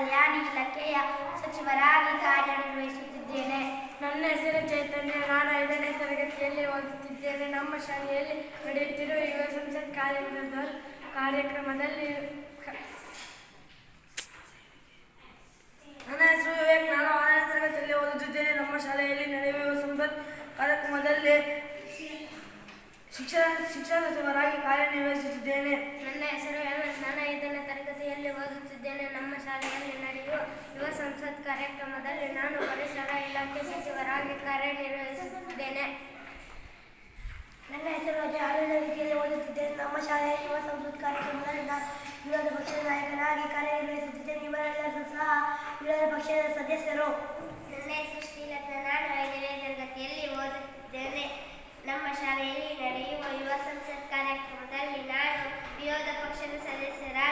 ಕಲ್ಯಾಣ ಇಲಾಖೆಯ ಸಚಿವರಾಗಿ ಕಾರ್ಯನಿರ್ವಹಿಸುತ್ತಿದ್ದೇನೆ. ನನ್ನ ಹೆಸರು ಚೈತನ್ಯ. ನಾನು 5ನೇ ತರಗತಿಯಲ್ಲಿ ಓದುತ್ತಿದ್ದೇನೆ. ನಮ್ಮ ಶಾಲೆಯಲ್ಲಿ ನಡೆಯುತ್ತಿರುವ ಯುವ ಸಂಸತ್ ಕಾರ್ಯಕ್ರಮದಲ್ಲಿ ನನ್ನ ಹೆಸರು ವಿವೇಕ್. ನಾನು 6ನೇ ತರಗತಿಯಲ್ಲಿ ಓದುತ್ತಿದ್ದೇನೆ. ನಮ್ಮ ಶಾಲೆಯಲ್ಲಿ ನಡೆಯುವ ಯುವ ಸಂಸತ್ ಕಾರ್ಯಕ್ರಮದಲ್ಲಿ ಶಿಕ್ಷಣ ಸಚಿವರಾಗಿ ಕಾರ್ಯನಿರ್ವಹಿಸುತ್ತಿದ್ದೇನೆ. ನನ್ನ ಹೆಸರು ಹೇಮಂತ್. ನಾನು 5ನೇ ತರಗತಿಯಲ್ಲಿ ಓದುತ್ತಿದ್ದೇನೆ. ನಮ್ಮ ಶಾಲೆಯಲ್ಲಿ ನಡೆಯುವ ಯುವ ಸಂಸತ್ ಕಾರ್ಯಕ್ರಮದಲ್ಲಿ ನಾನು ಪರಿಸರ ಇಲಾಖೆ ಸಚಿವರಾಗಿ ಕಾರ್ಯನಿರ್ವಹಿಸುತ್ತಿದ್ದೇನೆ. ನನ್ನ ಹೆಸರು ಅಜಯ್. 6ನೇ ತರಗತಿಯಲ್ಲಿ ಓದುತ್ತಿದ್ದೇನೆ. ನಮ್ಮ ಶಾಲೆಯಲ್ಲಿ ಯುವ ಸಂಸತ್ ಕಾರ್ಯಕ್ರಮದಲ್ಲಿ ನಾನು ವಿರೋಧ ಪಕ್ಷದ ನಾಯಕನಾಗಿ ಕಾರ್ಯನಿರ್ವಹಿಸುತ್ತಿದ್ದೇನೆ. ಇವರೆಲ್ಲರೂ ಸಹ ವಿರೋಧ ಪಕ್ಷದ ಸದಸ್ಯರು. ನನ್ನ ಹೆಸರು ಶ್ರೀಲತಾ. ನಾನು 5ನೇ ತರಗತಿಯಲ್ಲಿ ಓದುತ್ತಿದ್ದೇನೆ. ನಮ್ಮ ಶಾಲೆಯಲ್ಲಿ ನಡೆಯುವ ಯುವ ಸಂಸತ್ ಕಾರ್ಯಕ್ರಮದಲ್ಲಿ ನಾನು ವಿರೋಧ ಪಕ್ಷದ ಸದಸ್ಯರಾಗಿ